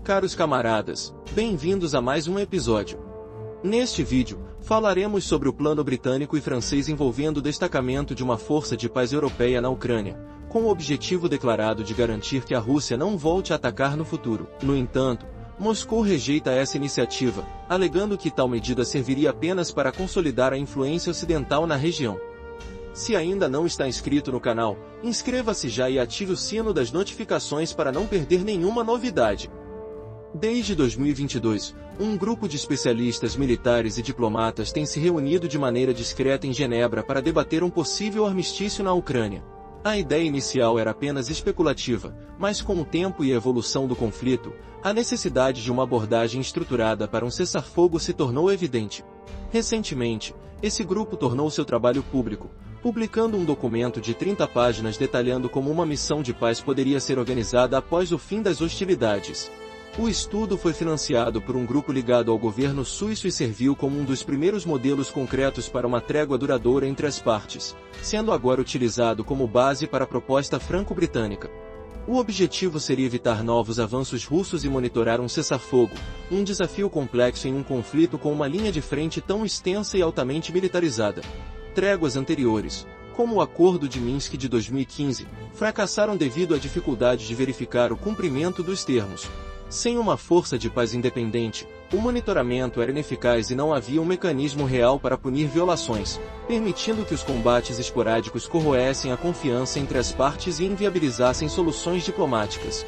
Caros camaradas, bem-vindos a mais um episódio. Neste vídeo, falaremos sobre o plano britânico e francês envolvendo o destacamento de uma força de paz europeia na Ucrânia, com o objetivo declarado de garantir que a Rússia não volte a atacar no futuro. No entanto, Moscou rejeita essa iniciativa, alegando que tal medida serviria apenas para consolidar a influência ocidental na região. Se ainda não está inscrito no canal, inscreva-se já e ative o sino das notificações para não perder nenhuma novidade. Desde 2022, um grupo de especialistas militares e diplomatas tem se reunido de maneira discreta em Genebra para debater um possível armistício na Ucrânia. A ideia inicial era apenas especulativa, mas com o tempo e a evolução do conflito, a necessidade de uma abordagem estruturada para um cessar-fogo se tornou evidente. Recentemente, esse grupo tornou seu trabalho público, publicando um documento de 30 páginas detalhando como uma missão de paz poderia ser organizada após o fim das hostilidades. O estudo foi financiado por um grupo ligado ao governo suíço e serviu como um dos primeiros modelos concretos para uma trégua duradoura entre as partes, sendo agora utilizado como base para a proposta franco-britânica. O objetivo seria evitar novos avanços russos e monitorar um cessar-fogo, um desafio complexo em um conflito com uma linha de frente tão extensa e altamente militarizada. Tréguas anteriores, como o Acordo de Minsk de 2015, fracassaram devido à dificuldade de verificar o cumprimento dos termos. Sem uma força de paz independente, o monitoramento era ineficaz e não havia um mecanismo real para punir violações, permitindo que os combates esporádicos corroessem a confiança entre as partes e inviabilizassem soluções diplomáticas.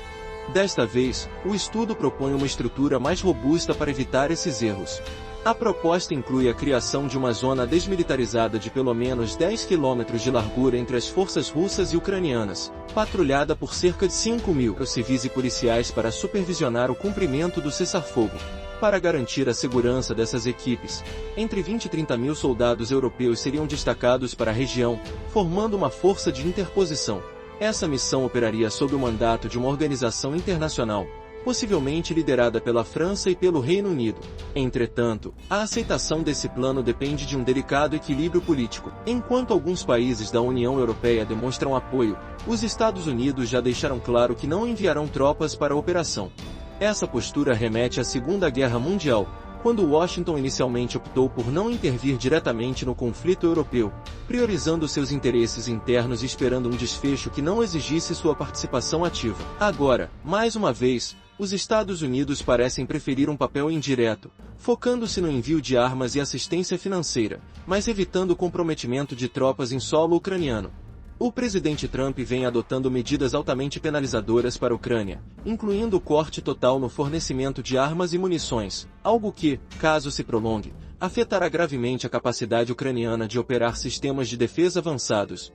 Desta vez, o estudo propõe uma estrutura mais robusta para evitar esses erros. A proposta inclui a criação de uma zona desmilitarizada de pelo menos 10 km de largura entre as forças russas e ucranianas, patrulhada por cerca de 5.000 civis e policiais para supervisionar o cumprimento do cessar-fogo. Para garantir a segurança dessas equipes, entre 20 e 30 mil soldados europeus seriam destacados para a região, formando uma força de interposição. Essa missão operaria sob o mandato de uma organização internacional, possivelmente liderada pela França e pelo Reino Unido. Entretanto, a aceitação desse plano depende de um delicado equilíbrio político. Enquanto alguns países da União Europeia demonstram apoio, os Estados Unidos já deixaram claro que não enviarão tropas para a operação. Essa postura remete à Segunda Guerra Mundial, quando Washington inicialmente optou por não intervir diretamente no conflito europeu, priorizando seus interesses internos e esperando um desfecho que não exigisse sua participação ativa. Agora, mais uma vez, os Estados Unidos parecem preferir um papel indireto, focando-se no envio de armas e assistência financeira, mas evitando o comprometimento de tropas em solo ucraniano. O presidente Trump vem adotando medidas altamente penalizadoras para a Ucrânia, incluindo o corte total no fornecimento de armas e munições, algo que, caso se prolongue, afetará gravemente a capacidade ucraniana de operar sistemas de defesa avançados,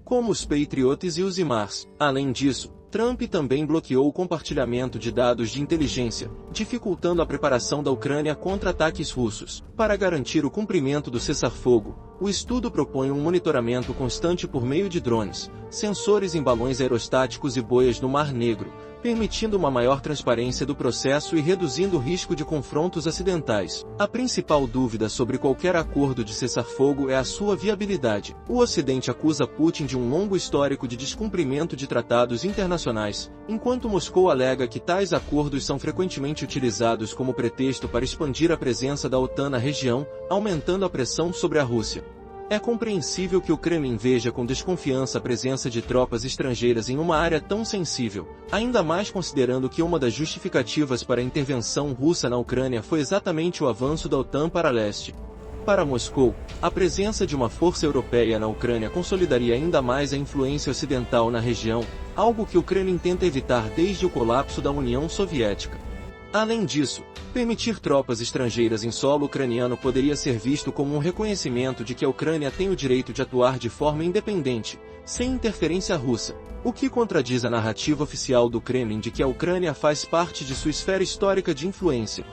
como os Patriots e os HIMARS. Além disso, Trump também bloqueou o compartilhamento de dados de inteligência, dificultando a preparação da Ucrânia contra ataques russos. Para garantir o cumprimento do cessar-fogo, o estudo propõe um monitoramento constante por meio de drones, sensores em balões aerostáticos e boias no Mar Negro, permitindo uma maior transparência do processo e reduzindo o risco de confrontos acidentais. A principal dúvida sobre qualquer acordo de cessar-fogo é a sua viabilidade. O Ocidente acusa Putin de um longo histórico de descumprimento de tratados internacionais, enquanto Moscou alega que tais acordos são frequentemente utilizados como pretexto para expandir a presença da OTAN na região, aumentando a pressão sobre a Rússia. É compreensível que o Kremlin veja com desconfiança a presença de tropas estrangeiras em uma área tão sensível, ainda mais considerando que uma das justificativas para a intervenção russa na Ucrânia foi exatamente o avanço da OTAN para leste. Para Moscou, a presença de uma força europeia na Ucrânia consolidaria ainda mais a influência ocidental na região, algo que o Kremlin tenta evitar desde o colapso da União Soviética. Além disso, permitir tropas estrangeiras em solo ucraniano poderia ser visto como um reconhecimento de que a Ucrânia tem o direito de atuar de forma independente, sem interferência russa, o que contradiz a narrativa oficial do Kremlin de que a Ucrânia faz parte de sua esfera histórica de influência.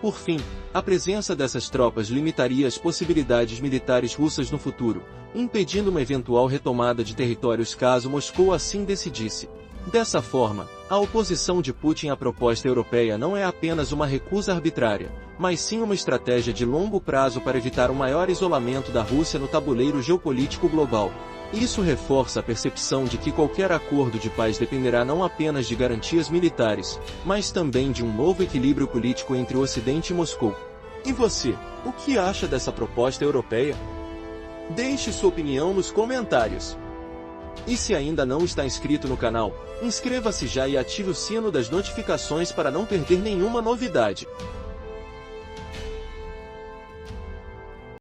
Por fim, a presença dessas tropas limitaria as possibilidades militares russas no futuro, impedindo uma eventual retomada de territórios caso Moscou assim decidisse. Dessa forma, a oposição de Putin à proposta europeia não é apenas uma recusa arbitrária, mas sim uma estratégia de longo prazo para evitar o maior isolamento da Rússia no tabuleiro geopolítico global. Isso reforça a percepção de que qualquer acordo de paz dependerá não apenas de garantias militares, mas também de um novo equilíbrio político entre o Ocidente e Moscou. E você, o que acha dessa proposta europeia? Deixe sua opinião nos comentários. E se ainda não está inscrito no canal, inscreva-se já e ative o sino das notificações para não perder nenhuma novidade.